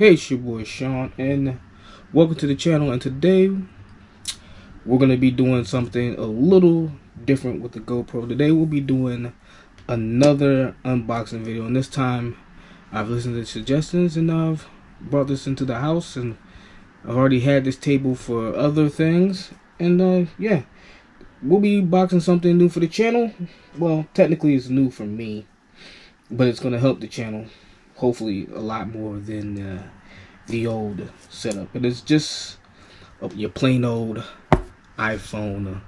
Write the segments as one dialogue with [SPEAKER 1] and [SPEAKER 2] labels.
[SPEAKER 1] Hey, it's your boy Sean, and welcome to the channel. And today we're gonna be doing something a little different with the GoPro. Today we'll be doing another unboxing video, and this time I've listened to suggestions and I've brought this into the house, and I've already had this table for other things. And yeah, we'll be boxing something new for the channel. Well, technically it's new for me, but it's gonna help the channel hopefully a lot more than the old setup. It is just your plain old iPhone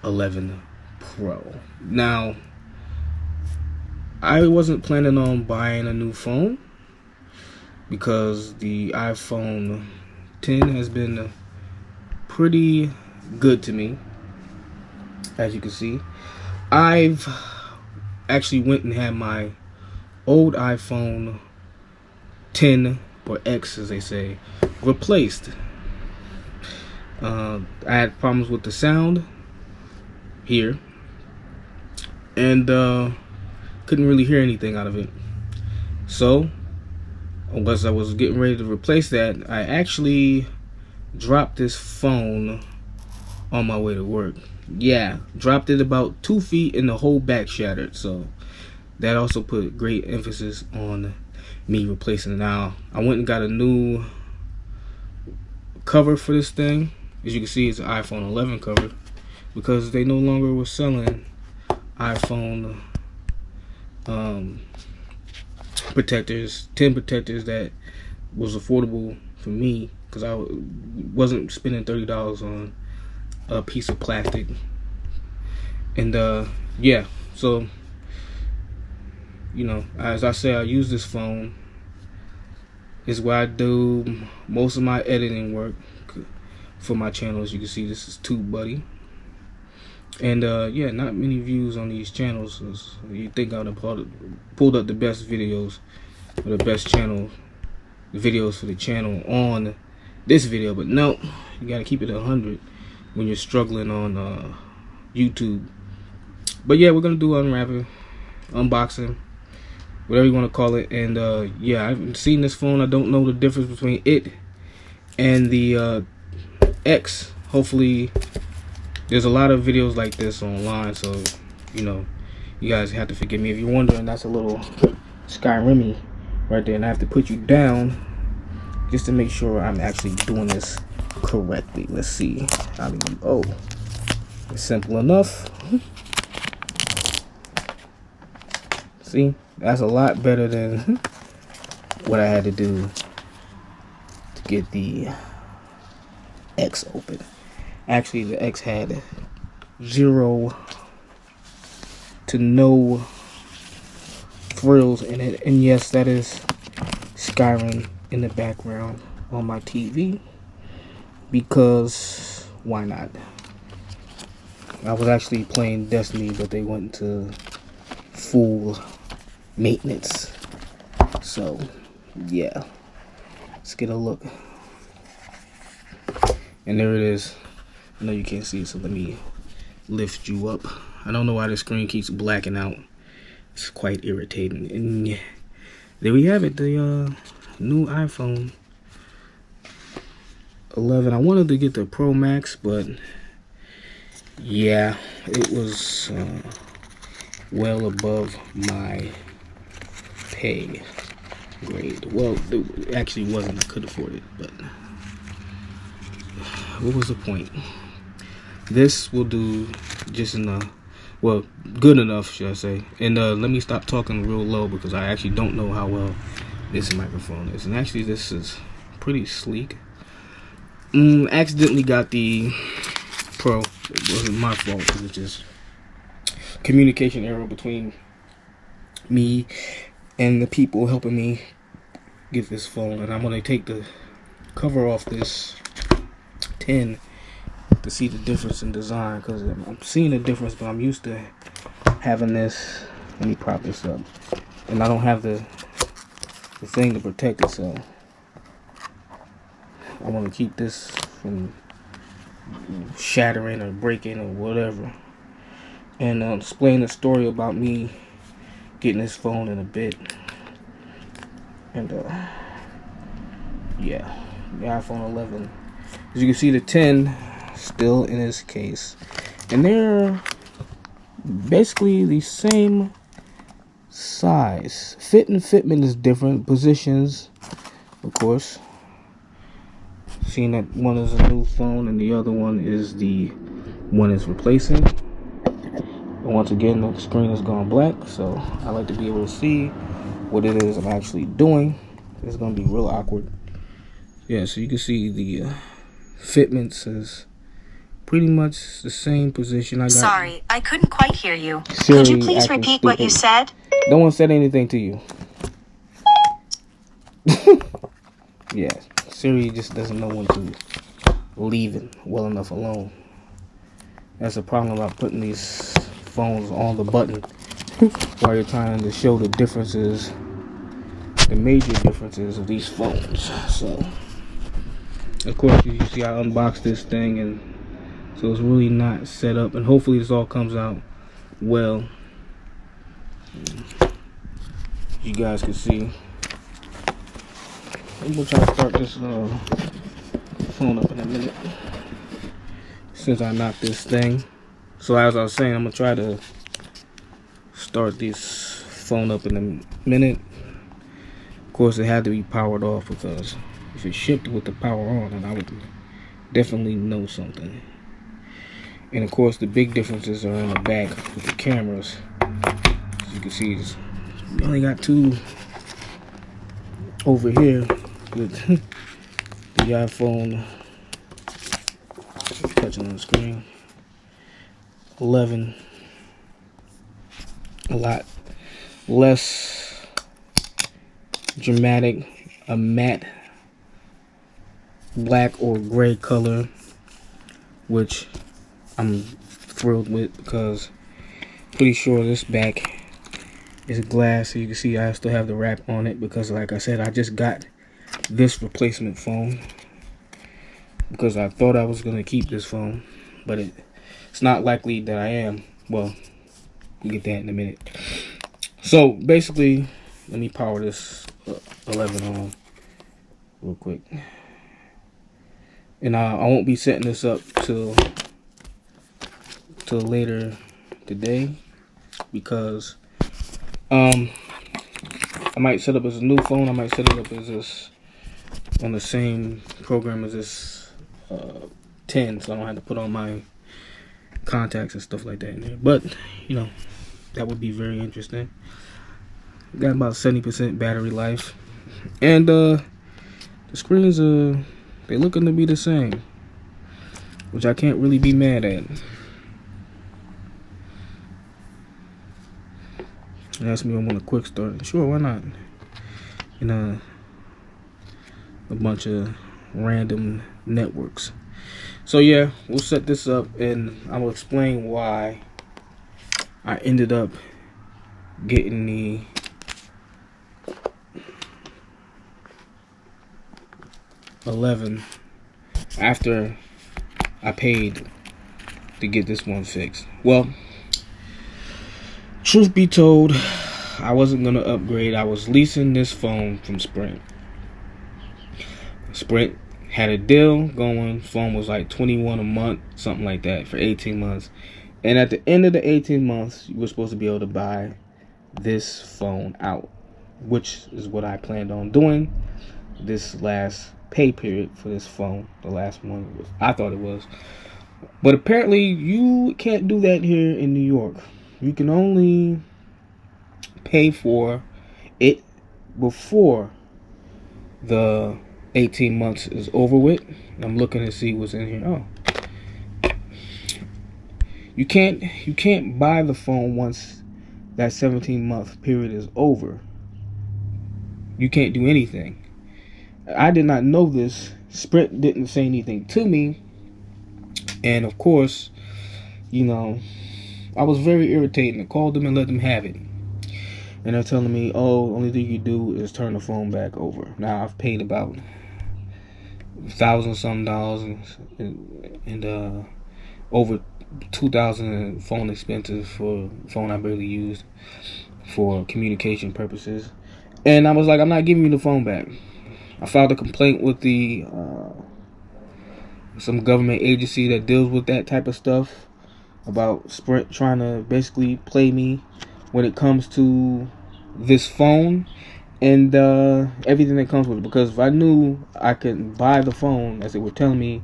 [SPEAKER 1] 11 Pro. Now, I wasn't planning on buying a new phone because the iPhone 10 has been pretty good to me. As you can see, I've actually went and had my old iPhone 10 or X, as they say, replaced. I had problems with the sound here, and couldn't really hear anything out of it. So, as I was getting ready to replace that, I actually dropped this phone on my way to work. Yeah, dropped it about 2 feet and the whole back shattered. So that also put great emphasis on me replacing it. Now, I went and got a new cover for this thing. As you can see, it's an iPhone 11 cover because they no longer were selling iPhone protectors, 10 protectors that was affordable for me, because I wasn't spending $30 on a piece of plastic. And yeah, so you know, as I say, I use this phone. Is where I do most of my editing work for my channel. As you can see, this is TubeBuddy. And yeah, not many views on these channels. You think I would have pulled up the best videos for the best channel, the videos for the channel on this video, but no, you gotta keep it 100 when you're struggling on YouTube. But yeah, we're gonna do unwrapping, unboxing, whatever you want to call it. And yeah, I haven't seen this phone. I don't know the difference between it and the X. Hopefully there's a lot of videos like this online, so you know, you guys have to forgive me if you're wondering. That's a little Skyrim right there, and I have to put you down just to make sure I'm actually doing this correctly. Let's see. Oh, it's simple enough. See, that's a lot better than what I had to do to get the X open. Actually, the X had 0 to no frills in it. And yes, that is Skyrim in the background on my TV, because why not? I was actually playing Destiny, but they went to full maintenance. So yeah, let's get a look. And there it is. I know you can't see it, so let me lift you up. I don't know why the screen keeps blacking out. It's quite irritating. And yeah, there we have it, the new iPhone 11. I wanted to get the Pro Max, but yeah, it was well above my pay grade. Well, it actually wasn't. I could afford it, but what was the point? This will do just enough. Well, good enough, should I say. And let me stop talking real low, because I actually don't know how well this microphone is. And actually, this is pretty sleek. Accidentally got the Pro. It wasn't my fault. It was just communication error between me and the people helping me get this phone. And I'm going to take the cover off this 10 to see the difference in design, because I'm seeing a difference, but I'm used to having this. Let me prop this up, and I don't have the thing to protect it, so I want to keep this from shattering or breaking or whatever. And explain the story about me getting this phone in a bit. And yeah, the iPhone 11. As you can see, the 10 still in its case, and they're basically the same size. Fit and fitment is different. Positions, of course. Seeing that one is a new phone and the other one is the one it's replacing. And once again, the screen has gone black, so I like to be able to see what it is I'm actually doing. It's gonna be real awkward. Yeah, so you can see the fitments is pretty much the same position.
[SPEAKER 2] Sorry, I couldn't quite hear you.
[SPEAKER 1] Siri,
[SPEAKER 2] could you please repeat what you said?
[SPEAKER 1] No one said anything to you. Yeah, Siri just doesn't know when to leave it well enough alone. That's the problem about putting these phones on the button while you're trying to show the differences, the major differences of these phones. So, of course, you see I unboxed this thing, and so it's really not set up, and hopefully this all comes out well. You guys can see. I'm gonna try to start this phone up in a minute since I knocked this thing. So as I was saying, I'm gonna try to start this phone up in a minute. Of course, it had to be powered off because if it shipped with the power on, then I would definitely know something. And of course, the big differences are in the back with the cameras. As you can see, we only got two over here with the iPhone. Touching on the screen. 11. A lot less dramatic, a matte black or gray color, which I'm thrilled with because pretty sure this back is glass. So you can see I still have the wrap on it because, like I said, I just got this replacement phone because I thought I was gonna keep this phone, but it's not likely that I am. Well, we'll get that in a minute. So basically, let me power this 11 on real quick, and I won't be setting this up till later today because I might set up as a new phone. I might set it up as this on the same program as this 10, so I don't have to put on my contacts and stuff like that in there. But you know, that would be very interesting. Got about 70% battery life, and the screens they're looking to be the same, which I can't really be mad at. You asked me if I want a quick start. Sure, why not? In a bunch of random networks. So yeah, we'll set this up, and I will explain why I ended up getting the $11 after I paid to get this one fixed. Well, truth be told, I wasn't gonna upgrade. I was leasing this phone from Sprint. Sprint had a deal going. Phone was like $21 a month, something like that, for 18 months. And at the end of the 18 months, you were supposed to be able to buy this phone out, which is what I planned on doing this last pay period for this phone. The last one, I thought it was. But apparently, you can't do that here in New York. You can only pay for it before the 18 months is over with. I'm looking to see what's in here. Oh, you can't buy the phone once that 17-month period is over. You can't do anything. I did not know this. Sprint didn't say anything to me, and of course, you know, I was very irritated. I called them and let them have it. And they're telling me, oh, only thing you do is turn the phone back over. Now, I've paid about $1,000-some and over $2,000 in phone expenses for a phone I barely used for communication purposes. And I was like, I'm not giving you the phone back. I filed a complaint with the some government agency that deals with that type of stuff about Sprint trying to basically play me when it comes to this phone and everything that comes with it. Because if I knew I could buy the phone as they were telling me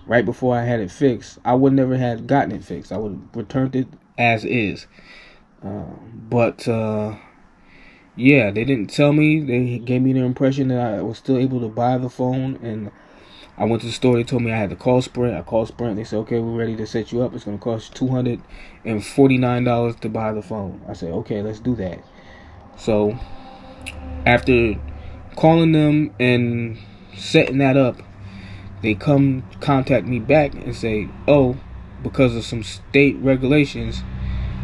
[SPEAKER 1] right before I had it fixed, I would never have gotten it fixed. I would have returned it as is. But yeah, they didn't tell me. They gave me the impression that I was still able to buy the phone, and I went to the store. They told me I had to call Sprint. I called Sprint. They said, "Okay, we're ready to set you up. It's going to cost $249 to buy the phone." I said, "Okay, let's do that." So after calling them and setting that up, they come contact me back and say, "Oh, because of some state regulations,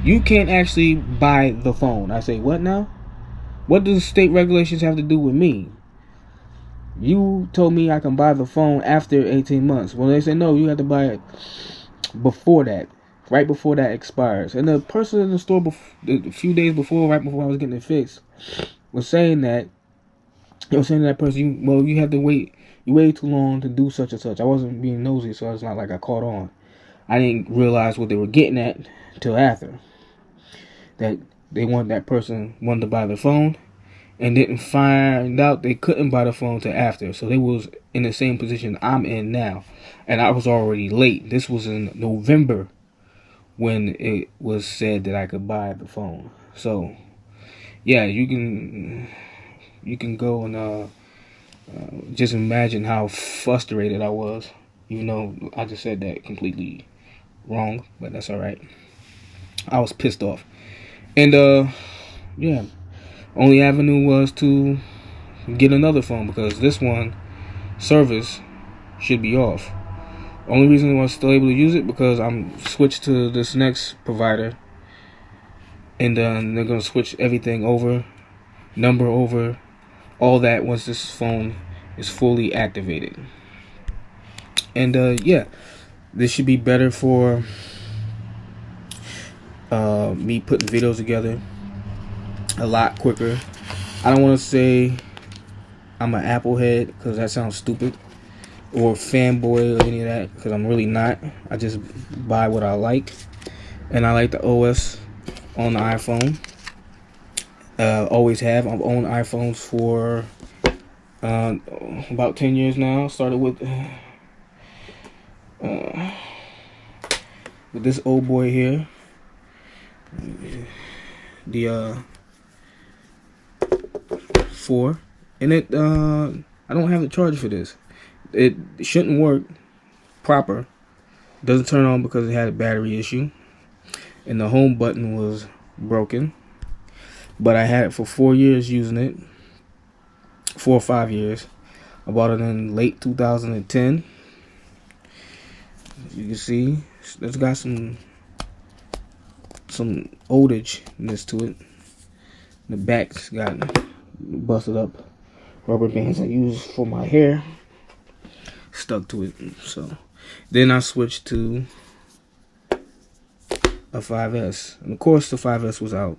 [SPEAKER 1] you can't actually buy the phone." I say, "What now? What does state regulations have to do with me? You told me I can buy the phone after 18 months. Well, they said, no, you have to buy it before that, right before that expires." And the person in the store, a few days before, right before I was getting it fixed, was saying that, to that person, you had to wait. You waited too long to do such and such. I wasn't being nosy, so it's not like I caught on. I didn't realize what they were getting at until after. That that person wanted to buy the phone, and didn't find out they couldn't buy the phone till after. So they was in the same position I'm in now, and I was already late. This was in November when it was said that I could buy the phone. So yeah, you can go and just imagine how frustrated I was, even though I just said that completely wrong, but that's all right. I was pissed off, and yeah. Only avenue was to get another phone because this one service should be off. Only reason I was still able to use it because I'm switched to this next provider, and then they're gonna switch everything over, number over, all that once this phone is fully activated. And yeah, this should be better for me putting videos together a lot quicker. I don't want to say I'm an Apple head because that sounds stupid, or fanboy or any of that, because I'm really not. I just buy what I like, and I like the OS on the iPhone. Always have. I've owned iPhones for about 10 years now. Started with this old boy here, the 4, and it I don't have the charger for this. It shouldn't work proper. Doesn't turn on because it had a battery issue, and the home button was broken. But I had it for 4 years using it, 4 or 5 years. I bought it in late 2010. You can see it's got some oldage-ness to it. The back's got busted up rubber bands I use for my hair stuck to it. So then I switched to a 5S, and of course the 5S was out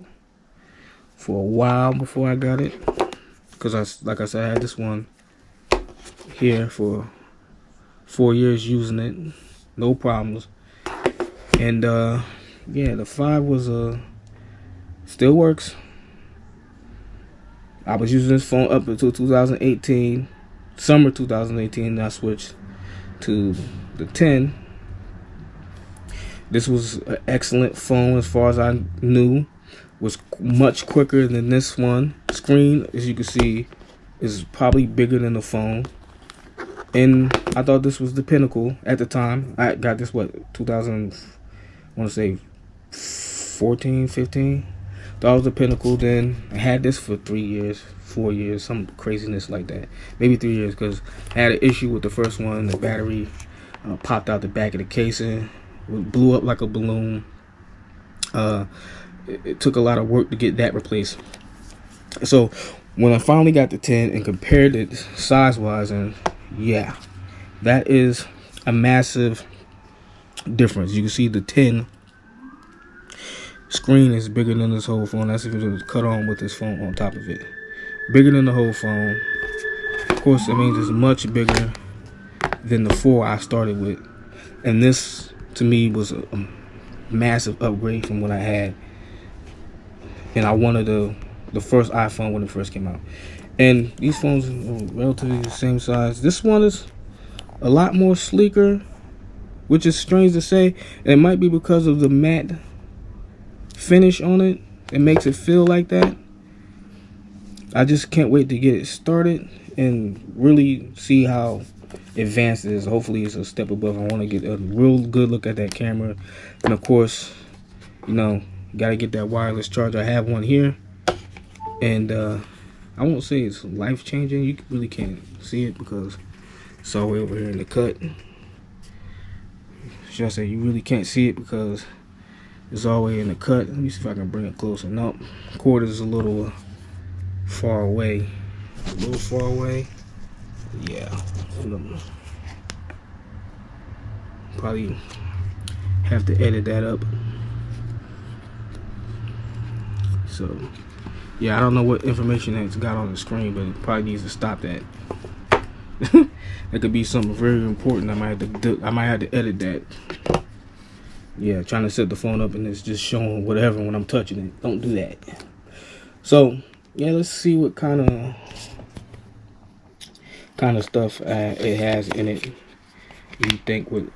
[SPEAKER 1] for a while before I got it, because like I said, I had this one here for 4 years using it, no problems. And yeah, the 5 was still works. I was using this phone up until 2018, summer 2018, and I switched to the 10. This was an excellent phone as far as I knew. Was much quicker than this one. Screen, as you can see, is probably bigger than the phone. And I thought this was the pinnacle at the time. I got this, 2000, I want to say 14, 15. Thought it was the pinnacle. Then I had this for 3 years, 4 years, some craziness like that. Maybe 3 years, because I had an issue with the first one. The battery popped out the back of the casing. It blew up like a balloon. It took a lot of work to get that replaced. So when I finally got the 10 and compared it size-wise, and yeah, that is a massive difference. You can see the 10 screen is bigger than this whole phone. That's if it was cut on with this phone on top of it. Bigger than the whole phone. course, that means it's much bigger than the 4 I started with. And this, to me, was a massive upgrade from what I had. And I wanted the first iPhone when it first came out. And these phones are relatively the same size. This one is a lot more sleeker, which is strange to say. And it might be because of the matte finish on it. It makes it feel like that. I just can't wait to get it started and really see how advanced it is. Hopefully it's a step above. I want to get a real good look at that camera. And of course, you know, gotta get that wireless charger. I have one here. And I won't say it's life-changing. You really can't see it because it's all the way over here in the cut. Should I say you really can't see it because it's all the way in the cut. Let me see if I can bring it closer. Nope. Cord is a little far away. A little far away. Yeah. Probably have to edit that up. So, yeah, I don't know what information it's got on the screen, but it probably needs to stop that. That could be something very important. I might have to edit that. Yeah, trying to set the phone up and it's just showing whatever when I'm touching it. Don't do that. So, yeah, let's see what kind of stuff it has in it. You think would?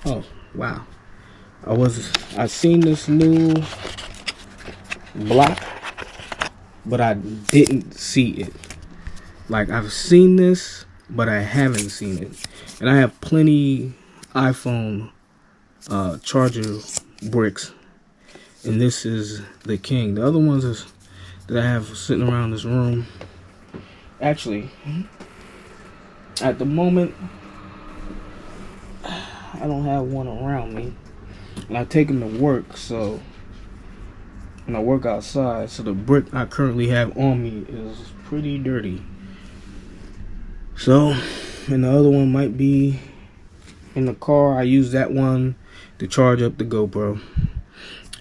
[SPEAKER 1] Oh, wow. I seen this new block, but I didn't see it. Like, I've seen this, but I haven't seen it. And I have plenty iPhone charger bricks, and this is the king. The other ones that I have sitting around this room, actually, at the moment, I don't have one around me, and I take them to work. So, and I work outside, so the brick I currently have on me is pretty dirty. So, and the other one might be in the car. I use that one to charge up the GoPro.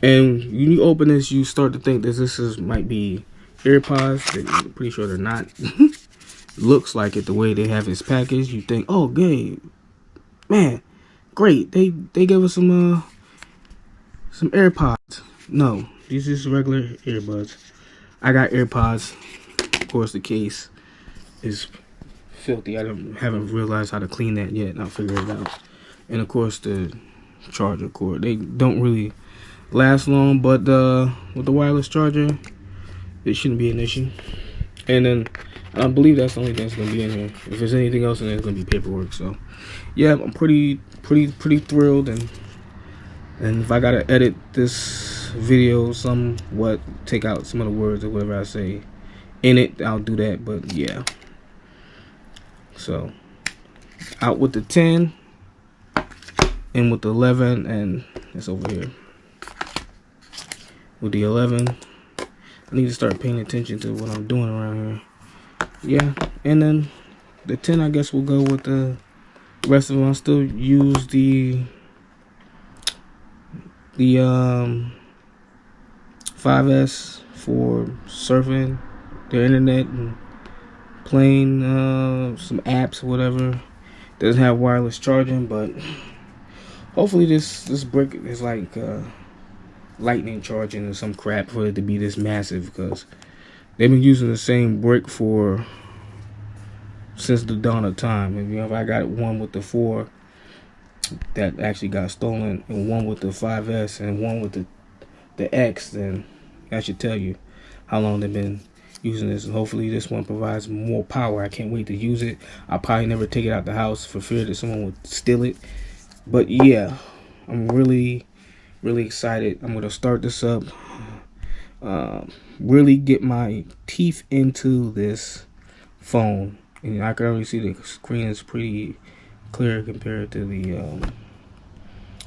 [SPEAKER 1] And you open this, you start to think that might be AirPods. I'm pretty sure they're not. Looks like it the way they have this package. You think, oh, good, man, great. They gave us some AirPods. No, these are just regular earbuds. I got AirPods. Of course, the case is filthy. I haven't realized how to clean that yet. I'll figure it out. And of course, the charger cord. They don't really last long, but with the wireless charger, it shouldn't be an issue. And then I believe that's the only thing that's gonna be in here. If there's anything else in there, it's gonna be paperwork. So yeah, I'm pretty thrilled. And if I gotta edit this video somewhat, take out some of the words or whatever I say in it, I'll do that. But yeah, so out with the 10, in with the 11, and it's over here with the 11. I need to start paying attention to what I'm doing around here. Yeah, and then the 10, I guess we'll go with the rest of them. I'll still use the 5S for surfing the internet and playing some apps or whatever. Doesn't have wireless charging, but hopefully this brick is like lightning charging or some crap for it to be this massive, because they've been using the same brick since the dawn of time. And if I got one with the 4 that actually got stolen, and one with the 5S, and one with the X, then that should tell you how long they've been using this. And hopefully this one provides more power. I can't wait to use it. I'll probably never take it out the house for fear that someone would steal it. But yeah, I'm really excited. I'm gonna start this up, really get my teeth into this phone. And I can already see the screen is pretty clear compared to the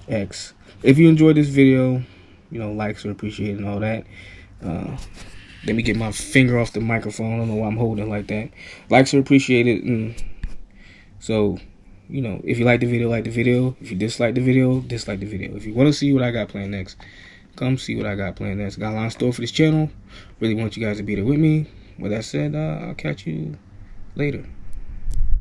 [SPEAKER 1] X. If you enjoyed this video, likes are appreciated and all that. Let me get my finger off the microphone. I don't know why I'm holding it like that. Likes are appreciated. And so, if you like the video, like the video. If you dislike the video, dislike the video. If you want to see what I got planned next, come see what I got planned next. Got a lot in store for this channel. Really want you guys to be there with me. With that said, I'll catch you later.